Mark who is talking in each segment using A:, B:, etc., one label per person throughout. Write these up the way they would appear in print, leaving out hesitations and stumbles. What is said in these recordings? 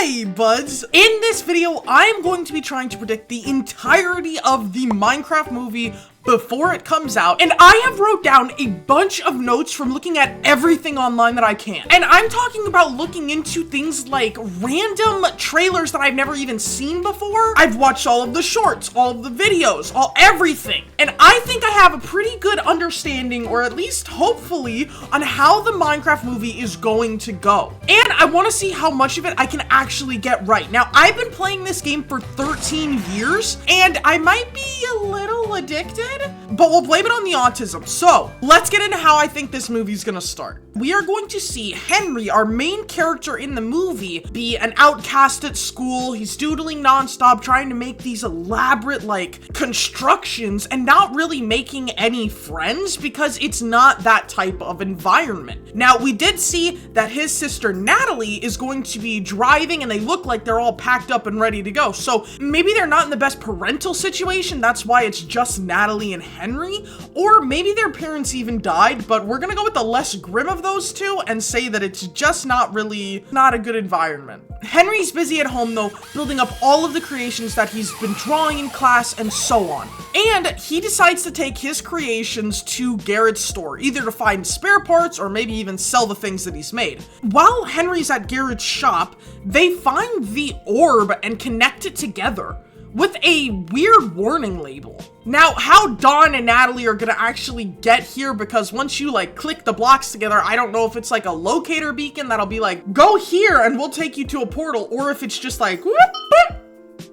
A: Hey Budz! In this video, I am going to be trying to predict the entirety of the Minecraft movie before it comes out, and I have wrote down a bunch of notes from looking at everything online that I can. And I'm talking about looking into things like random trailers that I've never even seen before. I've watched all of the shorts, all of the videos, everything. And I think I have a pretty good understanding, or at least hopefully, on how the Minecraft movie is going to go. And I want to see how much of it I can actually get right. Now, I've been playing this game for 13 years, and I might be a little addicted, but we'll blame it on the autism. So let's get into how I think this movie's gonna start. We are going to see Henry, our main character in the movie, be an outcast at school. He's doodling nonstop, trying to make these elaborate, like, constructions and not really making any friends because it's not that type of environment. Now, we did see that his sister Natalie is going to be driving, and they look like they're all packed up and ready to go. So maybe they're not in the best parental situation. That's why it's just Natalie and Henry, or maybe their parents even died, but we're gonna go with the less grim of those two and say that it's just not a good environment. Henry's busy at home though, building up all of the creations that he's been drawing in class and so on. And he decides to take his creations to Garrett's store, either to find spare parts or maybe even sell the things that he's made. While Henry's at Garrett's shop, they find the orb and connect it together with a weird warning label. Now, how Dawn and Natalie are gonna actually get here, because once you like click the blocks together, I don't know if it's like a locator beacon that'll be like, go here and we'll take you to a portal, or if it's just like, whoop, whoop,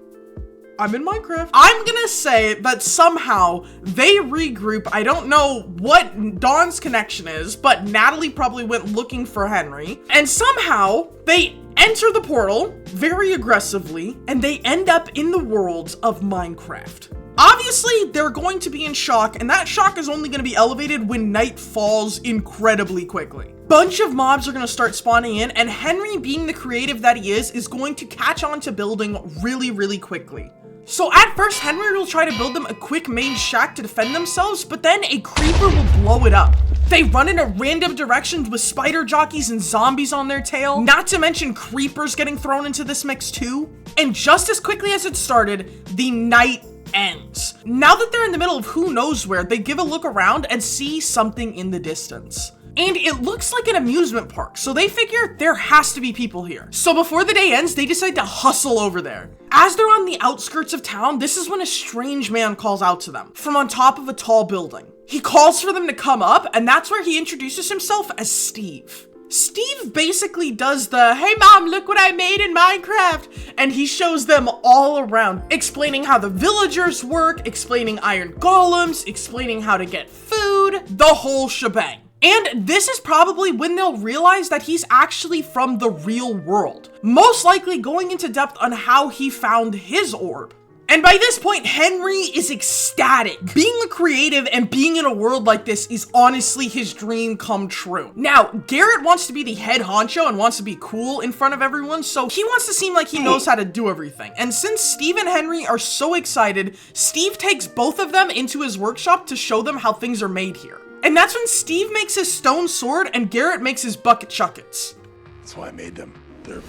A: I'm in Minecraft. I'm gonna say that somehow they regroup. I don't know what Dawn's connection is, but Natalie probably went looking for Henry, and somehow they enter the portal very aggressively, and they end up in the worlds of Minecraft. Obviously, they're going to be in shock, and that shock is only going to be elevated when night falls incredibly quickly. Bunch of mobs are going to start spawning in, and Henry, being the creative that he is going to catch on to building really quickly. So at first, Henry will try to build them a quick main shack to defend themselves, but then a creeper will blow it up. They run in a random directions with spider jockeys and zombies on their tail, not to mention creepers getting thrown into this mix too. And just as quickly as it started, the night ends. Now that they're in the middle of who knows where, they give a look around and see something in the distance. And it looks like an amusement park, so they figure there has to be people here. So before the day ends, they decide to hustle over there. As they're on the outskirts of town, this is when a strange man calls out to them from on top of a tall building. He calls for them to come up, and that's where he introduces himself as Steve. Steve basically does the, hey mom, look what I made in Minecraft, and he shows them all around, explaining how the villagers work, explaining iron golems, explaining how to get food, the whole shebang. And this is probably when they'll realize that he's actually from the real world, most likely going into depth on how he found his orb. And by this point, Henry is ecstatic. Being a creative and being in a world like this is honestly his dream come true. Now, Garrett wants to be the head honcho and wants to be cool in front of everyone, so he wants to seem like he knows how to do everything. And since Steve and Henry are so excited, Steve takes both of them into his workshop to show them how things are made here. And that's when Steve makes his stone sword and Garrett makes his bucket chuckets.
B: That's why I made them. They're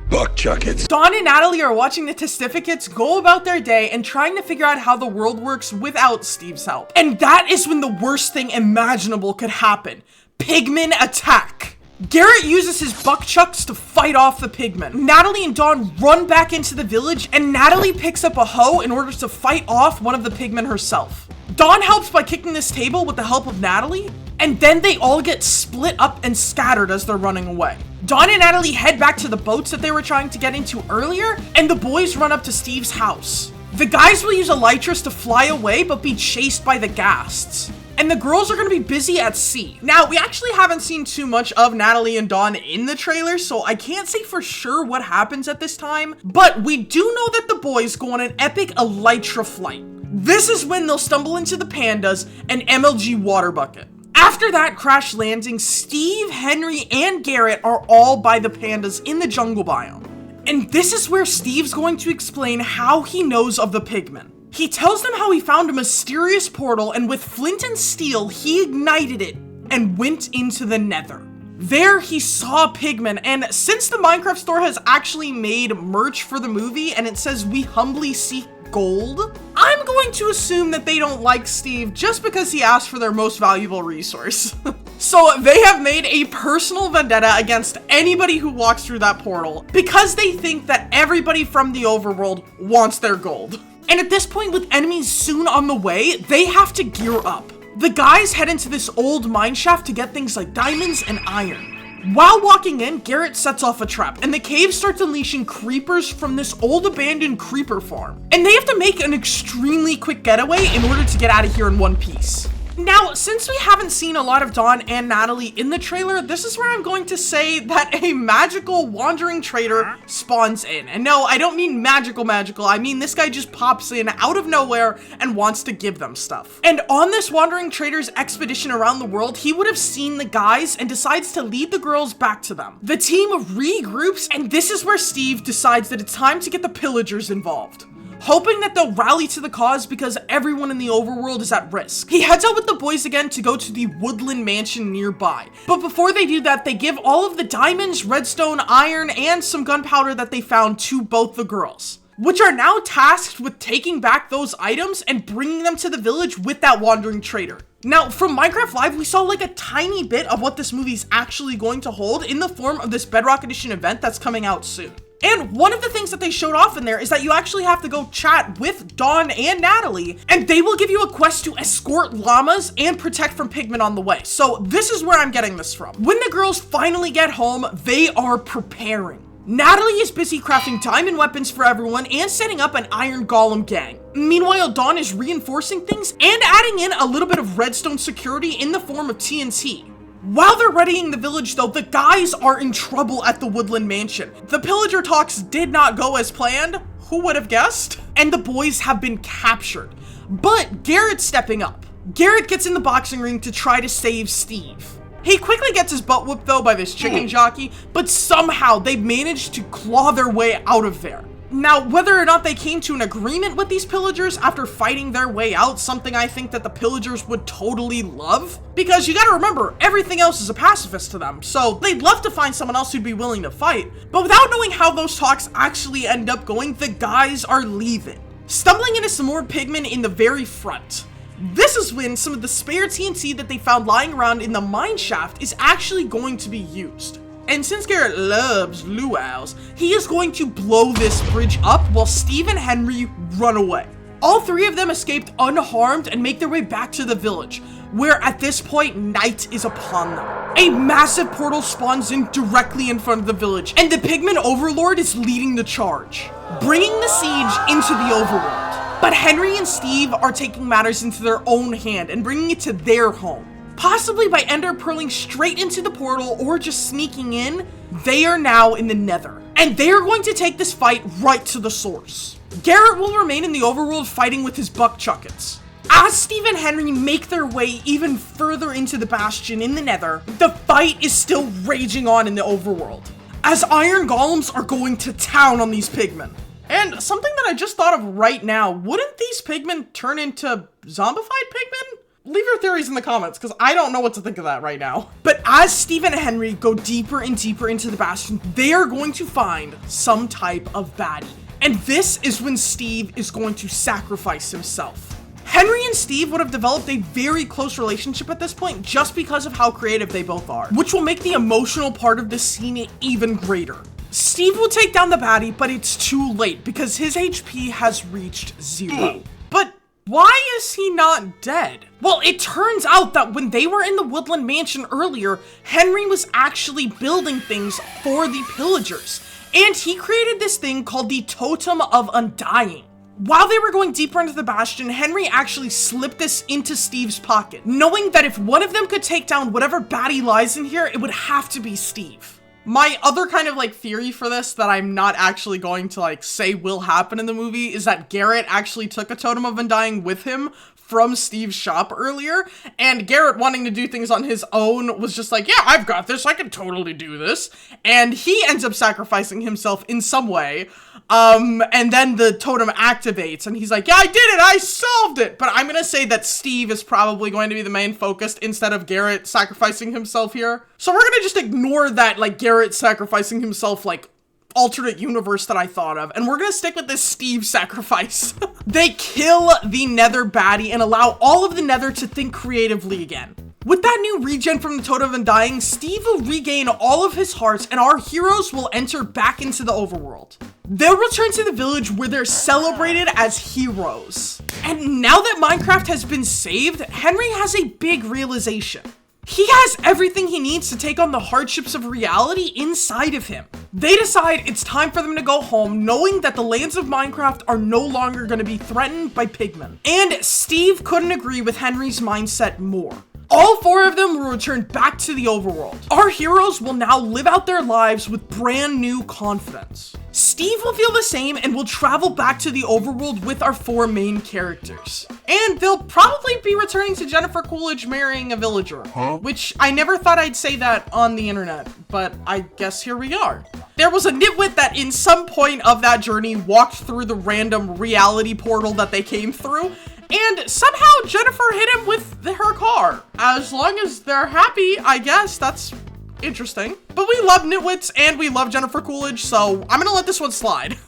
B: buck chuckets.
A: Dawn and Natalie are watching the testificates go about their day and trying to figure out how the world works without Steve's help. And that is when the worst thing imaginable could happen. Pigmen attack. Garrett uses his buck chucks to fight off the pigmen. Natalie and Dawn run back into the village, and Natalie picks up a hoe in order to fight off one of the pigmen herself. Dawn helps by kicking this table with the help of Natalie, and then they all get split up and scattered as they're running away. Dawn and Natalie head back to the boats that they were trying to get into earlier, and the boys run up to Steve's house. The guys will use elytras to fly away, but be chased by the ghasts. And the girls are going to be busy at sea. Now, we actually haven't seen too much of Natalie and Dawn in the trailer, so I can't say for sure what happens at this time, but we do know that the boys go on an epic elytra flight. This is when they'll stumble into the pandas and MLG water bucket. After that crash landing, Steve, Henry, and Garrett are all by the pandas in the jungle biome. And this is where Steve's going to explain how he knows of the pigmen. He tells them how he found a mysterious portal, and with flint and steel, he ignited it and went into the nether. There, he saw Pigman, and since the Minecraft store has actually made merch for the movie and it says "We humbly seek gold," I'm going to assume that they don't like Steve just because he asked for their most valuable resource. So they have made a personal vendetta against anybody who walks through that portal because they think that everybody from the overworld wants their gold. And at this point, with enemies soon on the way, they have to gear up. The guys head into this old mine shaft to get things like diamonds and iron. While walking in, Garrett sets off a trap, and the cave starts unleashing creepers from this old abandoned creeper farm. And they have to make an extremely quick getaway in order to get out of here in one piece. Now, since we haven't seen a lot of Dawn and Natalie in the trailer, this is where I'm going to say that a magical wandering trader spawns in. And no, I don't mean magical, I mean this guy just pops in out of nowhere and wants to give them stuff. And on this wandering trader's expedition around the world, he would have seen the guys and decides to lead the girls back to them. The team regroups, and this is where Steve decides that it's time to get the pillagers involved, hoping that they'll rally to the cause because everyone in the overworld is at risk. He heads out with the boys again to go to the woodland mansion nearby. But before they do that, they give all of the diamonds, redstone, iron, and some gunpowder that they found to both the girls, which are now tasked with taking back those items and bringing them to the village with that wandering trader. Now, from Minecraft Live, we saw like a tiny bit of what this movie's actually going to hold in the form of this Bedrock Edition event that's coming out soon. And one of the things that they showed off in there is that you actually have to go chat with Dawn and Natalie, and they will give you a quest to escort llamas and protect from pigmen on the way. So this is where I'm getting this from. When the girls finally get home, they are preparing. Natalie is busy crafting diamond weapons for everyone and setting up an iron golem gang. Meanwhile, Dawn is reinforcing things and adding in a little bit of redstone security in the form of TNT. While they're readying the village though, the guys are in trouble at the woodland mansion. The pillager talks did not go as planned. Who would have guessed? And the boys have been captured. But Garrett's stepping up. Garrett gets in the boxing ring to try to save Steve. He quickly gets his butt whooped though by this chicken jockey, but somehow they managed to claw their way out of there. Now, whether or not they came to an agreement with these pillagers after fighting their way out, something I think that the pillagers would totally love, because you gotta remember, everything else is a pacifist to them, so they'd love to find someone else who'd be willing to fight. But without knowing how those talks actually end up going, the guys are leaving, stumbling into some more pigmen in the very front. This is when some of the spare TNT that they found lying around in the mine shaft is actually going to be used. And since Garrett loves luau's, he is going to blow this bridge up while Steve and Henry run away. All three of them escaped unharmed and make their way back to the village, where at this point, night is upon them. A massive portal spawns in directly in front of the village, and the pigman overlord is leading the charge, bringing the siege into the overworld. But Henry and Steve are taking matters into their own hand and bringing it to their home. Possibly by ender pearling straight into the portal or just sneaking in, they are now in the nether. And they are going to take this fight right to the source. Garrett will remain in the overworld fighting with his buck chuckets. As Steve and Henry make their way even further into the bastion in the nether, the fight is still raging on in the overworld, as iron golems are going to town on these pigmen. And something that I just thought of right now, wouldn't these pigmen turn into zombified pigmen? Leave your theories in the comments, because I don't know what to think of that right now. But as Steve and Henry go deeper and deeper into the bastion, they are going to find some type of baddie. And this is when Steve is going to sacrifice himself. Henry and Steve would have developed a very close relationship at this point just because of how creative they both are, which will make the emotional part of this scene even greater. Steve will take down the baddie, but it's too late because his HP has reached 0. But why is he not dead? Well, it turns out that when they were in the woodland mansion earlier, Henry was actually building things for the pillagers, and he created this thing called the Totem of Undying. While they were going deeper into the bastion, Henry actually slipped this into Steve's pocket, knowing that if one of them could take down whatever baddie lies in here, it would have to be Steve. My other kind of theory for this that I'm not actually going to say will happen in the movie is that Garrett actually took a Totem of Undying with him from Steve's shop earlier, and Garrett wanting to do things on his own was just like, yeah, I've got this, I can totally do this, and he ends up sacrificing himself in some way, and then the totem activates, and he's like, yeah, I did it, I solved it, but I'm gonna say that Steve is probably going to be the main focus instead of Garrett sacrificing himself here. So we're gonna just ignore that, like, Garrett sacrificing himself, like, alternate universe that I thought of, and we're gonna stick with this Steve sacrifice. They kill the Nether baddie and allow all of the Nether to think creatively again. With that new regen from the Totem of Undying, Steve will regain all of his hearts and our heroes will enter back into the overworld. They'll return to the village where they're celebrated as heroes. And now that Minecraft has been saved, Henry has a big realization. He has everything he needs to take on the hardships of reality inside of him. They decide it's time for them to go home, knowing that the lands of Minecraft are no longer going to be threatened by pigmen. And Steve couldn't agree with Henry's mindset more. All four of them will return back to the overworld. Our heroes will now live out their lives with brand new confidence. Steve will feel the same and will travel back to the overworld with our four main characters. And they'll probably be returning to Jennifer Coolidge marrying a villager. Which I never thought I'd say that on the internet, but I guess here we are. There was a nitwit that in some point of that journey walked through the random reality portal that they came through, and somehow Jennifer hit him with her car. As long as they're happy, I guess that's interesting. But we love nitwits and we love Jennifer Coolidge, so I'm gonna let this one slide.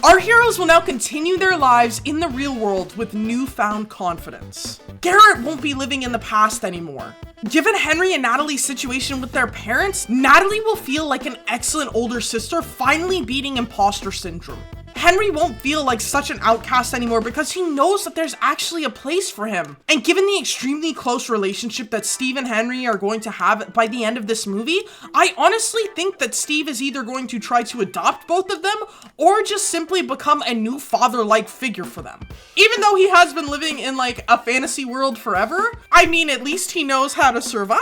A: Our heroes will now continue their lives in the real world with newfound confidence. Garrett won't be living in the past anymore. Given Henry and Natalie's situation with their parents, Natalie will feel like an excellent older sister finally beating imposter syndrome. Henry won't feel like such an outcast anymore because he knows that there's actually a place for him. And given the extremely close relationship that Steve and Henry are going to have by the end of this movie, I honestly think that Steve is either going to try to adopt both of them or just simply become a new father-like figure for them. Even though he has been living in like a fantasy world forever, I mean, at least he knows how to survive,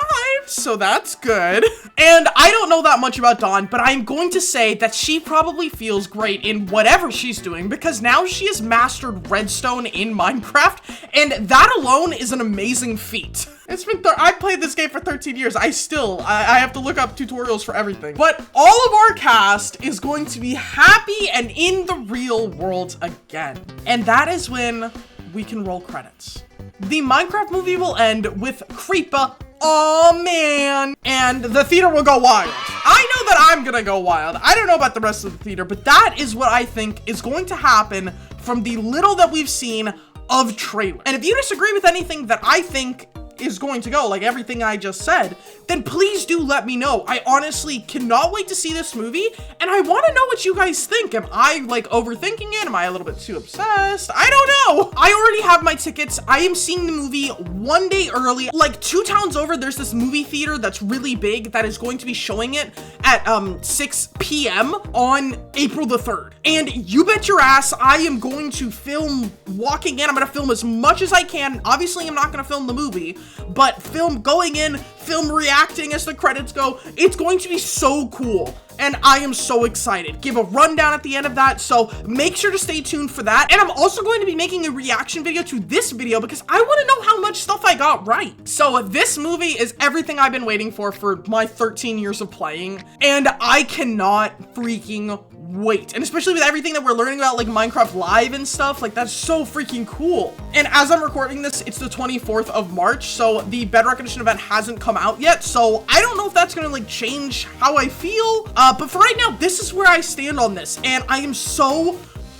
A: so that's good. And I don't know that much about Dawn, but I'm going to say that she probably feels great in whatever she's doing because now she has mastered redstone in Minecraft, and that alone is an amazing feat. It's been I've played this game for 13 years. I have to look up tutorials for everything. But all of our cast is going to be happy and in the real world again. And that is when we can roll credits. The Minecraft movie will end with Creeper, oh man, and the theater will go wild. I know that I'm gonna go wild. I don't know about the rest of the theater, but that is what I think is going to happen from the little that we've seen of trailer. And if you disagree with anything that I think is going to go, like everything I just said, then please do let me know. I honestly cannot wait to see this movie, and I want to know what you guys think. Am I like overthinking it? Am I a little bit too obsessed? I don't know. I already have my tickets. I am seeing the movie one day early. Like 2 towns over, there's this movie theater that's really big that is going to be showing it at 6 p.m. on April the 3rd. And you bet your ass I am going to film walking in. I'm going to film as much as I can. Obviously, I'm not going to film the movie, but film going in, film reacting as the credits go. It's going to be so cool. And I am so excited. Give a rundown at the end of that, so make sure to stay tuned for that. And I'm also going to be making a reaction video to this video because I want to know how much stuff I got right. So this movie is everything I've been waiting for my 13 years of playing, and I cannot freaking wait. And especially with everything that we're learning about like Minecraft Live and stuff, like that's so freaking cool. And as I'm recording this, it's the 24th of March, so the Bedrock Edition event hasn't come out yet, so I don't know if that's gonna like change how I feel, but for right now, this is where I stand on this, and I am so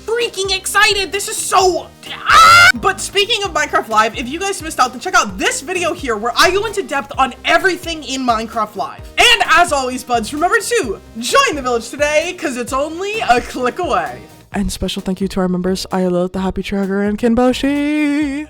A: freaking excited. This is so But speaking of Minecraft Live, if you guys missed out, then check out this video here where I go into depth on everything in Minecraft Live. And as always, buds, remember to join the village today because it's only a click away. And special thank you to our members, Ayala, the Happy Tracker, and Kinboshi.